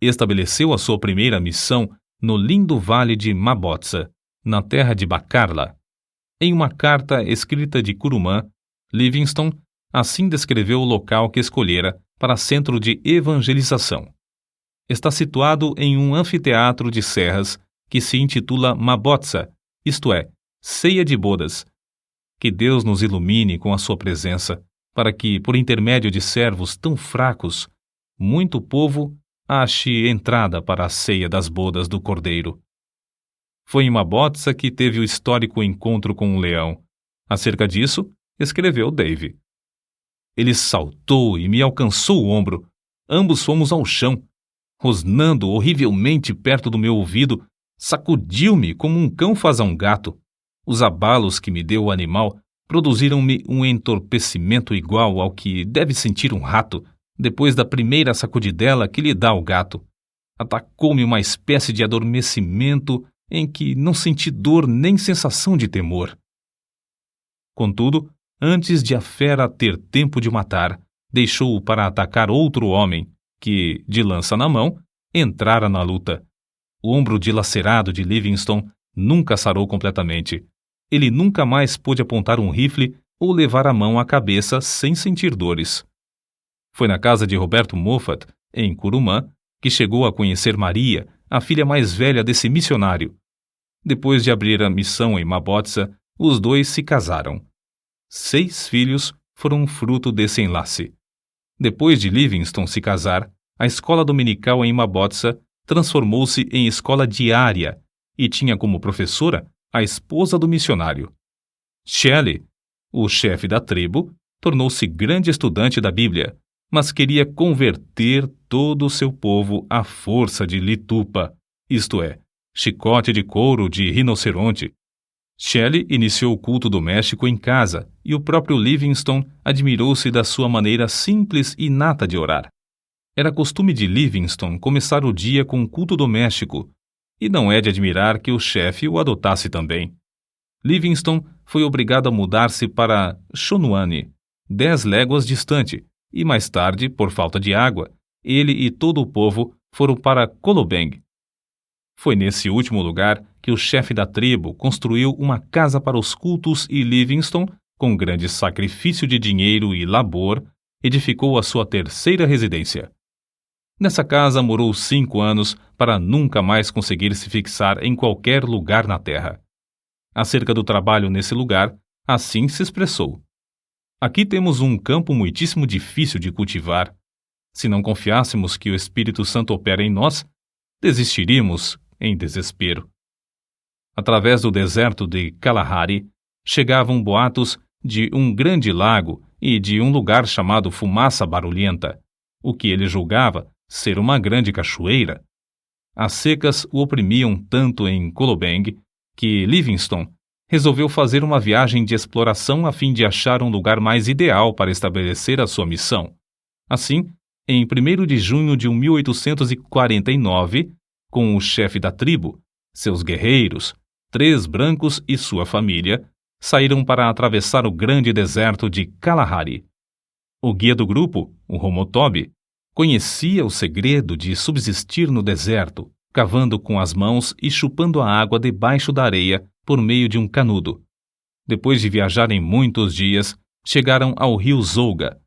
estabeleceu a sua primeira missão no lindo vale de Mabotsa, na terra de Bacarla. Em uma carta escrita de Curumã, Livingstone assim descreveu o local que escolhera para centro de evangelização. Está situado em um anfiteatro de serras que se intitula Mabotsa, isto é, ceia de bodas. Que Deus nos ilumine com a sua presença, para que, por intermédio de servos tão fracos, muito povo ache entrada para a ceia das bodas do Cordeiro. Foi em Mabotsa que teve o histórico encontro com um leão. Acerca disso, escreveu Dave. Ele saltou e me alcançou o ombro. Ambos fomos ao chão. Rosnando horrivelmente perto do meu ouvido, sacudiu-me como um cão faz a um gato. Os abalos que me deu o animal produziram-me um entorpecimento igual ao que deve sentir um rato depois da primeira sacudidela que lhe dá o gato. Atacou-me uma espécie de adormecimento em que não senti dor nem sensação de temor. Contudo, antes de a fera ter tempo de matar, deixou-o para atacar outro homem, que, de lança na mão, entrara na luta. O ombro dilacerado de Livingstone nunca sarou completamente. Ele nunca mais pôde apontar um rifle ou levar a mão à cabeça sem sentir dores. Foi na casa de Roberto Moffat, em Curumã, que chegou a conhecer Maria, a filha mais velha desse missionário. Depois de abrir a missão em Mabotsa, os dois se casaram. 6 filhos foram fruto desse enlace. Depois de Livingstone se casar, a escola dominical em Mabotsa transformou-se em escola diária e tinha como professora a esposa do missionário. Shelley, o chefe da tribo, tornou-se grande estudante da Bíblia, mas queria converter todo o seu povo à força de litupa, isto é, chicote de couro de rinoceronte. Shelley iniciou o culto doméstico em casa e o próprio Livingstone admirou-se da sua maneira simples e inata de orar. Era costume de Livingstone começar o dia com um culto doméstico, e não é de admirar que o chefe o adotasse também. Livingstone foi obrigado a mudar-se para Chonuane, 10 léguas distante, e mais tarde, por falta de água, ele e todo o povo foram para Kolobeng. Foi nesse último lugar que o chefe da tribo construiu uma casa para os cultos e Livingstone, com grande sacrifício de dinheiro e labor, edificou a sua terceira residência. Nessa casa morou 5 anos para nunca mais conseguir se fixar em qualquer lugar na terra. Acerca do trabalho nesse lugar, assim se expressou. Aqui temos um campo muitíssimo difícil de cultivar. Se não confiássemos que o Espírito Santo opera em nós, desistiríamos em desespero. Através do deserto de Kalahari, chegavam boatos de um grande lago e de um lugar chamado Fumaça Barulhenta, o que ele julgava ser uma grande cachoeira. As secas o oprimiam tanto em Kolobeng que Livingstone resolveu fazer uma viagem de exploração a fim de achar um lugar mais ideal para estabelecer a sua missão. Assim, em 1º de junho de 1849, com o chefe da tribo, seus guerreiros, 3 brancos e sua família, saíram para atravessar o grande deserto de Kalahari. O guia do grupo, o Homotobi, conhecia o segredo de subsistir no deserto, cavando com as mãos e chupando a água debaixo da areia por meio de um canudo. Depois de viajarem muitos dias, chegaram ao rio Zouga.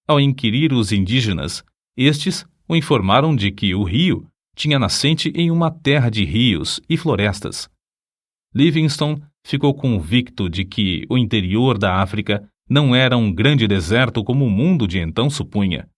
Ao inquirir os indígenas, estes o informaram de que o rio tinha nascente em uma terra de rios e florestas. Livingstone ficou convicto de que o interior da África não era um grande deserto como o mundo de então supunha,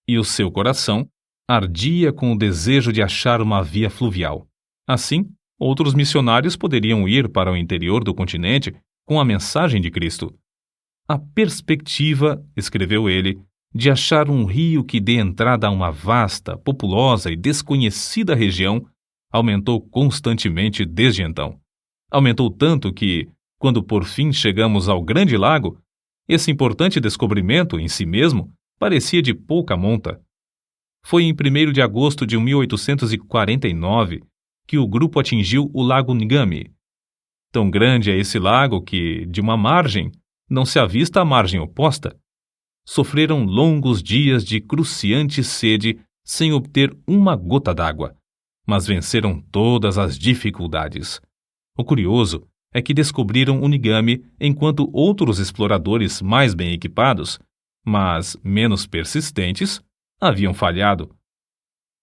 e o seu coração ardia com o desejo de achar uma via fluvial. Assim, outros missionários poderiam ir para o interior do continente com a mensagem de Cristo. A perspectiva, escreveu ele, de achar um rio que dê entrada a uma vasta, populosa e desconhecida região aumentou constantemente desde então. Aumentou tanto que, quando por fim chegamos ao Grande Lago, esse importante descobrimento em si mesmo parecia de pouca monta. Foi em 1º de agosto de 1849 que o grupo atingiu o Lago Ngami. Tão grande é esse lago que, de uma margem, não se avista a margem oposta. Sofreram longos dias de cruciante sede sem obter uma gota d'água, mas venceram todas as dificuldades. O curioso é que descobriram o Nigami enquanto outros exploradores mais bem equipados, mas menos persistentes, haviam falhado.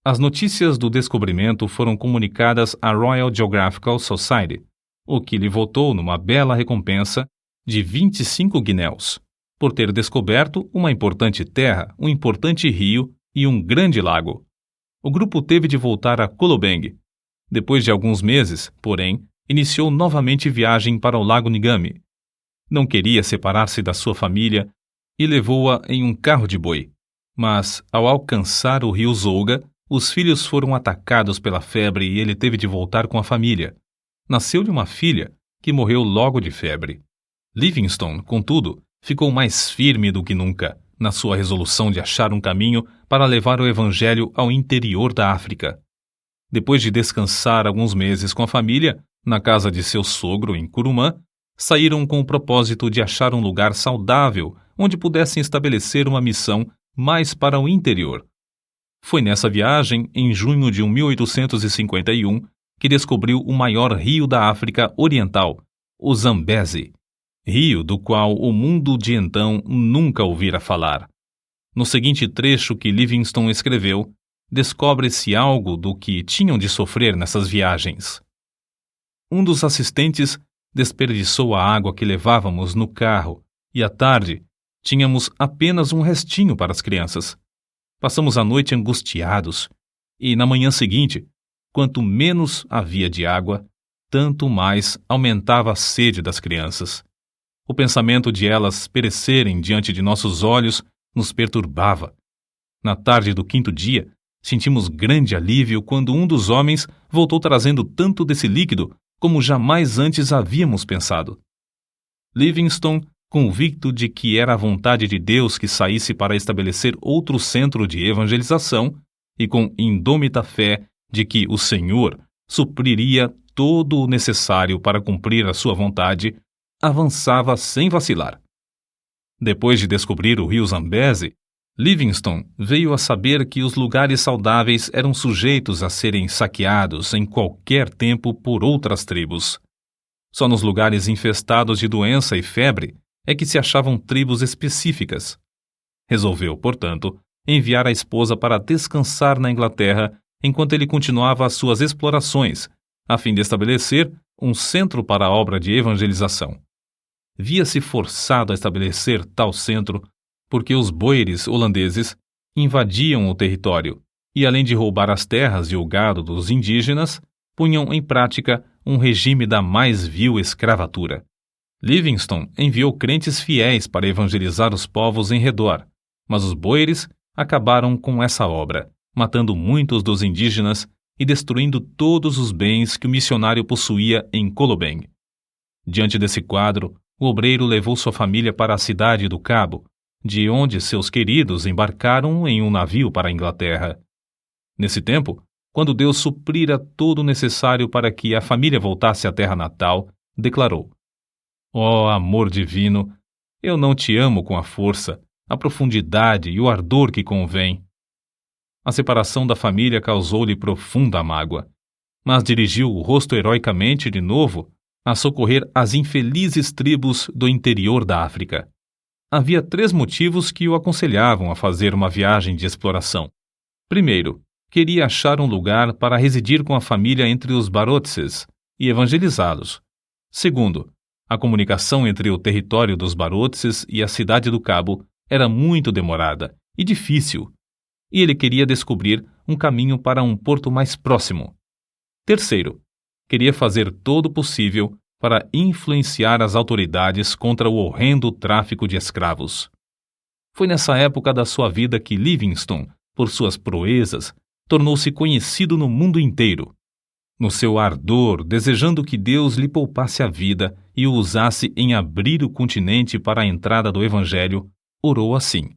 As notícias do descobrimento foram comunicadas à Royal Geographical Society, o que lhe votou numa bela recompensa de 25 guinéus, por ter descoberto uma importante terra, um importante rio e um grande lago. O grupo teve de voltar a Kolobeng. Depois de alguns meses, porém, iniciou novamente viagem para o lago Nigami. Não queria separar-se da sua família e levou-a em um carro de boi. Mas, ao alcançar o rio Zouga, os filhos foram atacados pela febre e ele teve de voltar com a família. Nasceu-lhe uma filha, que morreu logo de febre. Livingstone, contudo, ficou mais firme do que nunca na sua resolução de achar um caminho para levar o evangelho ao interior da África. Depois de descansar alguns meses com a família, na casa de seu sogro em Kurumã, saíram com o propósito de achar um lugar saudável onde pudessem estabelecer uma missão mais para o interior. Foi nessa viagem, em junho de 1851, que descobriu o maior rio da África Oriental, o Zambeze, rio do qual o mundo de então nunca ouvira falar. No seguinte trecho que Livingstone escreveu, descobre-se algo do que tinham de sofrer nessas viagens. Um dos assistentes desperdiçou a água que levávamos no carro e à tarde tínhamos apenas um restinho para as crianças. Passamos a noite angustiados e, na manhã seguinte, quanto menos havia de água, tanto mais aumentava a sede das crianças. O pensamento de elas perecerem diante de nossos olhos nos perturbava. Na tarde do 5º dia, sentimos grande alívio quando um dos homens voltou trazendo tanto desse líquido como jamais antes havíamos pensado. Livingstone, convicto de que era a vontade de Deus que saísse para estabelecer outro centro de evangelização, e com indômita fé de que o Senhor supriria todo o necessário para cumprir a sua vontade, avançava sem vacilar. Depois de descobrir o rio Zambeze, Livingstone veio a saber que os lugares saudáveis eram sujeitos a serem saqueados em qualquer tempo por outras tribos. Só nos lugares infestados de doença e febre é que se achavam tribos específicas. Resolveu, portanto, enviar a esposa para descansar na Inglaterra enquanto ele continuava as suas explorações, a fim de estabelecer um centro para a obra de evangelização. Via-se forçado a estabelecer tal centro porque os boeres holandeses invadiam o território e, além de roubar as terras e o gado dos indígenas, punham em prática um regime da mais vil escravatura. Livingstone enviou crentes fiéis para evangelizar os povos em redor, mas os boeres acabaram com essa obra, matando muitos dos indígenas e destruindo todos os bens que o missionário possuía em Kolobeng. Diante desse quadro, o obreiro levou sua família para a cidade do Cabo, de onde seus queridos embarcaram em um navio para a Inglaterra. Nesse tempo, quando Deus suprira todo o necessário para que a família voltasse à terra natal, declarou: Ó amor divino, eu não te amo com a força, a profundidade e o ardor que convém. A separação da família causou-lhe profunda mágoa, mas dirigiu o rosto heroicamente de novo a socorrer as infelizes tribos do interior da África. Havia 3 motivos que o aconselhavam a fazer uma viagem de exploração. Primeiro, queria achar um lugar para residir com a família entre os Barotses e evangelizá-los. Segundo, a comunicação entre o território dos Barotses e a cidade do Cabo era muito demorada e difícil, e ele queria descobrir um caminho para um porto mais próximo. Terceiro, queria fazer todo o possível para influenciar as autoridades contra o horrendo tráfico de escravos. Foi nessa época da sua vida que Livingstone, por suas proezas, tornou-se conhecido no mundo inteiro. No seu ardor, desejando que Deus lhe poupasse a vida e o usasse em abrir o continente para a entrada do Evangelho, orou assim: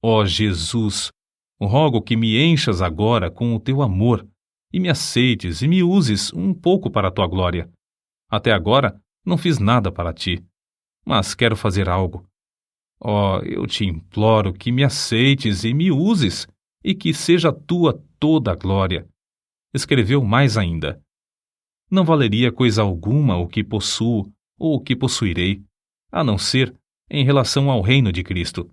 Ó Jesus, rogo que me enchas agora com o teu amor, e me aceites e me uses um pouco para a tua glória. Até agora não fiz nada para ti, mas quero fazer algo. Ó, eu te imploro que me aceites e me uses, e que seja tua toda a glória. Escreveu mais ainda: não valeria coisa alguma o que possuo ou o que possuirei, a não ser em relação ao reino de Cristo.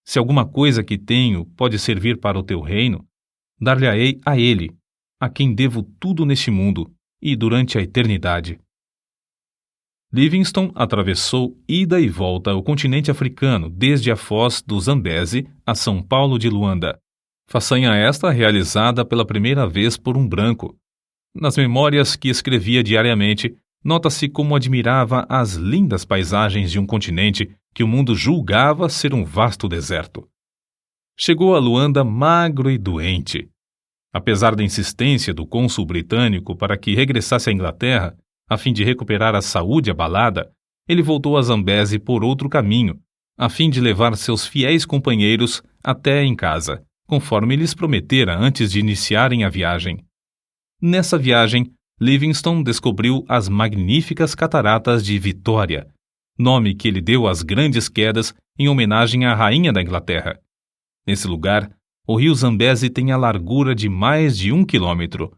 Se alguma coisa que tenho pode servir para o teu reino, dar-lhe-ei a ele, a quem devo tudo neste mundo e durante a eternidade. Livingstone atravessou ida e volta o continente africano desde a foz do Zambeze a São Paulo de Luanda. Façanha esta realizada pela primeira vez por um branco. Nas memórias que escrevia diariamente, nota-se como admirava as lindas paisagens de um continente que o mundo julgava ser um vasto deserto. Chegou a Luanda magro e doente. Apesar da insistência do cônsul britânico para que regressasse à Inglaterra, a fim de recuperar a saúde abalada, ele voltou a Zambeze por outro caminho, a fim de levar seus fiéis companheiros até em casa, conforme lhes prometera antes de iniciarem a viagem. Nessa viagem, Livingstone descobriu as magníficas cataratas de Vitória, nome que ele deu às grandes quedas em homenagem à rainha da Inglaterra. Nesse lugar, o rio Zambeze tem a largura de mais de 1 quilômetro.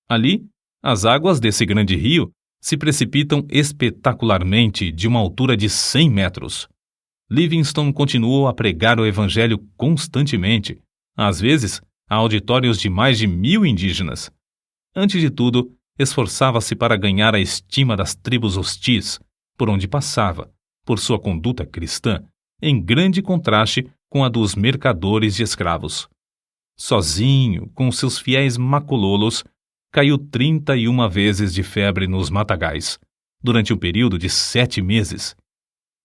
Ali, as águas desse grande rio se precipitam espetacularmente de uma altura de 100 metros. Livingstone continuou a pregar o evangelho constantemente, às vezes a auditórios de mais de 1.000 indígenas. Antes de tudo, esforçava-se para ganhar a estima das tribos hostis, por onde passava, por sua conduta cristã, em grande contraste com a dos mercadores de escravos. Sozinho, com seus fiéis macololos, caiu 31 vezes de febre nos matagais, durante um período de 7 meses.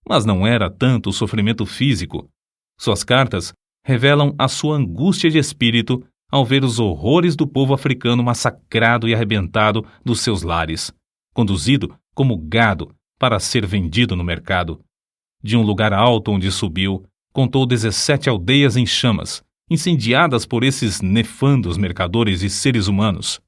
Mas não era tanto o sofrimento físico. Suas cartas revelam a sua angústia de espírito ao ver os horrores do povo africano massacrado e arrebentado dos seus lares, conduzido como gado para ser vendido no mercado. De um lugar alto onde subiu, contou 17 aldeias em chamas, incendiadas por esses nefandos mercadores de seres humanos.